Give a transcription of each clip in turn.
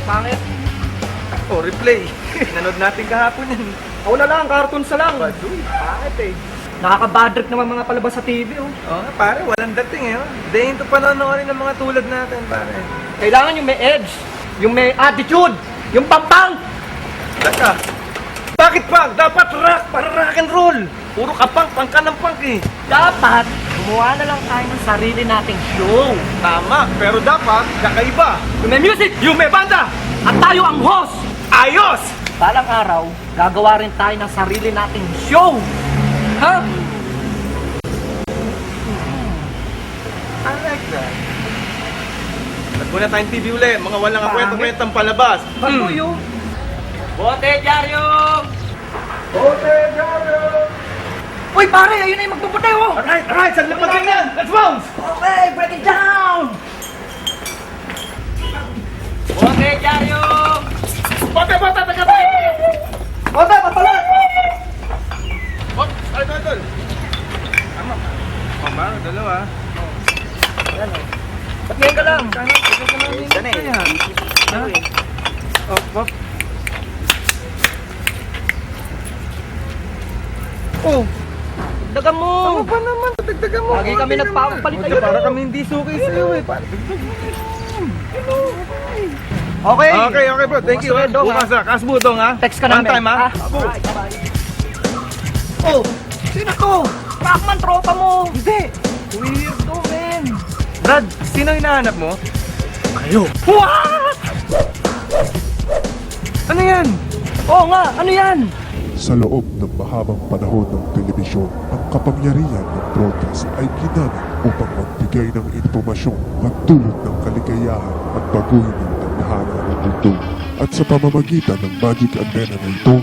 Pangit. Oh, replay. Nanood natin kahapon yan. Ako na lang, cartoons na lang. Baduy, pangit eh. Nakaka-bad trip naman mga palabas sa TV, oh. Oo nga, pare, walang dating eh. Dahin to panonoodin ng mga tulad natin, pare. Kailangan yung may edge, yung may attitude, yung pampang. Teka, bakit pa? Dapat rock, para rock and roll. Puro ka pang ka ng punk eh. Dapat, gumawa na lang tayo ng sarili nating show. Tama, pero dapat kakaiba. Yung may music, Yung may banda, at tayo ang host. ayos! Balang araw, gagawa rin tayo ng sarili nating show. Ha? I like that. Nagmuna tayong TV uli, mga walang kwentang-kwentang palabas. Baguyo. Bote, Jaryo! Bote, Jaryo! Uy, pare, ayun na yung magpuputi, oh! Alright, saan lang yan? Let's bounce! Okay, break it down! Bote, Jaryo! Bote, taga tayo! Bote, papalat! Bot, idol! Tama. Pambaro, dalawa. Ayan, oh. Ba't ngayon ka lang? Sana eh. Op. Oh, Dagan mo! ano ba naman? Dagdagan mo. Lagi kami nagpapalit Ayun, para kami hindi suki sa'yo eh. Okay! Okay bro. Thank you. Bukas ulit, Dong, Bukas ha. Kasbutong ha. Text ka One namin. time ha. Alright, bye-bye. Oh! Sino to? Rockman, tropa mo! Hindi. Weirdo, man! Brad, sino hinahanap mo? Kayo! What? Ano yan? Oo nga, ano yan? Sa loob ng mahabang panahon ng telebisyon, ang kapangyarihan ng broadcast ay ginamit upang magbigay ng impormasyon, magdulot ng kaligayahan at baguhin ang tandahana ng mundo. At sa pamamagitan ng magic antena na ito,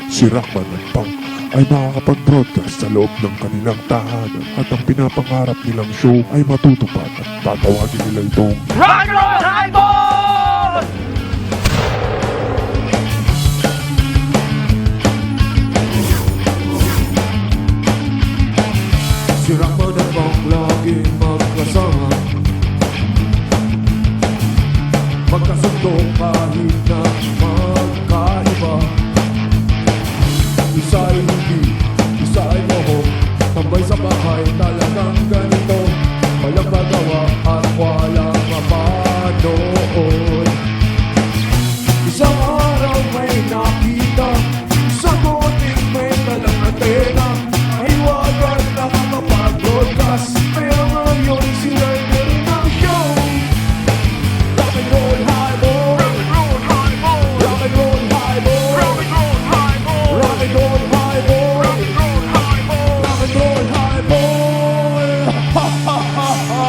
si Rockman at Punk ay makakapag-broadcast sa loob ng kanilang tahanan at ang pinapangarap nilang show ay matutupad at tatawagin nila itong Rock and Roll Highball! Si Rockman at Punk laging magkasama, magkasundo kahit na magkaiba. Isa ay hindi, isa ay oo, tambay sa bahay talagang ganito. Walang magawa at walang mapanood. Isang araw may nakita, sa buting may talang antena. Hiwagan nakakapag-broadcast, kaya ngayon sila'y meron ng show. Rock and roll highball, rock and roll highball, rock and roll highball, rock and roll highball, rock and roll highball, rock and roll highball, rock and roll highball. Ha ha ha ha.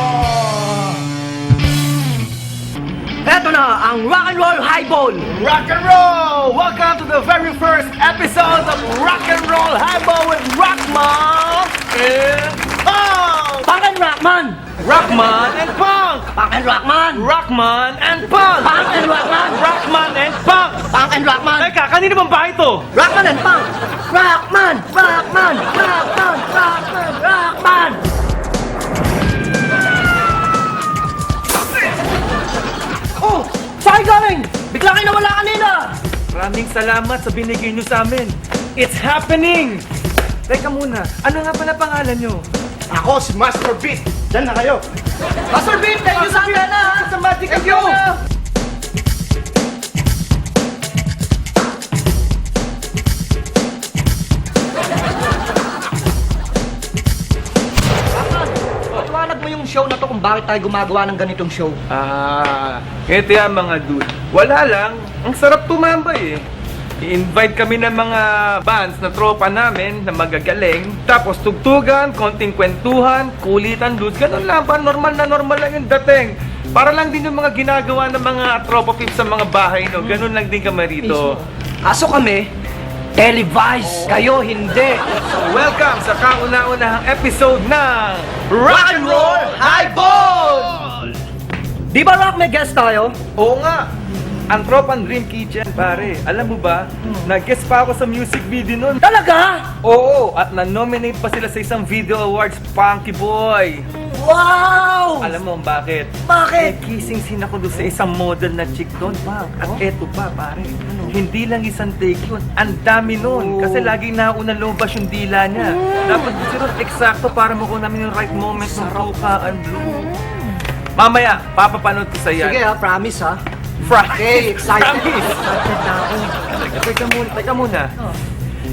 Eto na ang Rock and Roll Highball! Rock and roll! Welcome to the very first episode of Rock and Roll Highball with Rockman and Punk! Punk and Rockman! Rockman and Punk! Punk and Rockman! Rockman and Punk! Punk and Rockman! Rockman and Punk! Punk and Rockman! Teka, kanino bang bahay ito? Rockman and Punk! Rockman! Rockman! Rockman! Rockman! Rockman! Oh! Saan galing? Bigla kayo nawala kanina! Maraming salamat sa binigay niyo sa amin. It's happening! Teka muna, ano nga pala pangalan niyo? Ako si Master Beat. Diyan na kayo. Master Beat! Thank you sa antena! Sa Magic Thank you! Antena! Rockman! Paliwanag mo yung show na to kung bakit tayo gumagawa ng ganitong show. Ito yan mga dude. Wala lang, ang sarap tumambay eh. I-invite kami ng mga bands na tropa namin na magagaling. Tapos tugtugan, konting kwentuhan, kulitan, dudes. Ganun lang, normal lang yung dating. Para lang din yung mga ginagawa ng mga tropa pips sa mga bahay, no? Ganun lang din kami rito. Kaso kami, televised. Kayo, hindi. So welcome sa kauna-unahang episode ng Rock and Roll Highball! Di ba Rock, may guest tayo? Oo nga! Ang tropang Dream Kitchen, pare. Alam mo ba, nag-guest pa ako sa music video nun. Talaga? Oo, at na-nominate pa sila sa isang video awards, Punky Boy. Wow! Alam mo bakit? Bakit? Kissing scene ako doon sa isang model na chick doon, pa. At eto pa, pare. Hindi lang isang take yun. Ang dami nun. Kasi laging nauna lumabas yung dila niya. Dapat gusto rin eksakto para makuha namin yung right moment ng tukaan blue. Mamaya, papapanood ko sa yan. Sige ha, promise ha. Okay, excited. Promise. Excited na ako. Teka muna.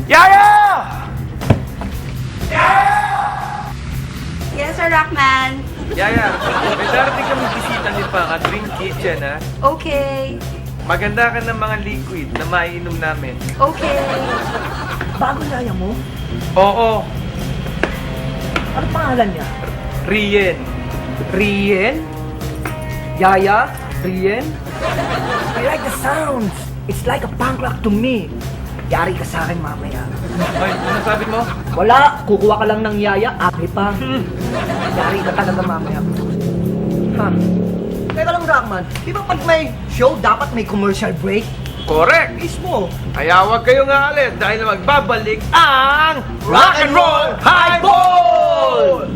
Yaya! Yes, Sir Rockman. Yaya, may darating kami bisita ni Pang at Dream Kitchen, ha? Okay. Maganda ka ng mga liquid na maiinom namin. Okay. Bago yaya mo? Oo, Ano pangalan niya? Rien. Rien? Yaya? Rien? I like the sounds. It's like a punk rock to me. Yari ka sa akin mamaya. Ay, ano sabi mo? Wala, kukuha ka lang ng yaya, api pa. Yari ka talaga mamaya. Ha? Teka lang, Rockman. Di ba pag may show, dapat may commercial break? Correct! Mismo. Kaya huwag kayong aalis dahil magbabalik ang Rock and Roll Highball!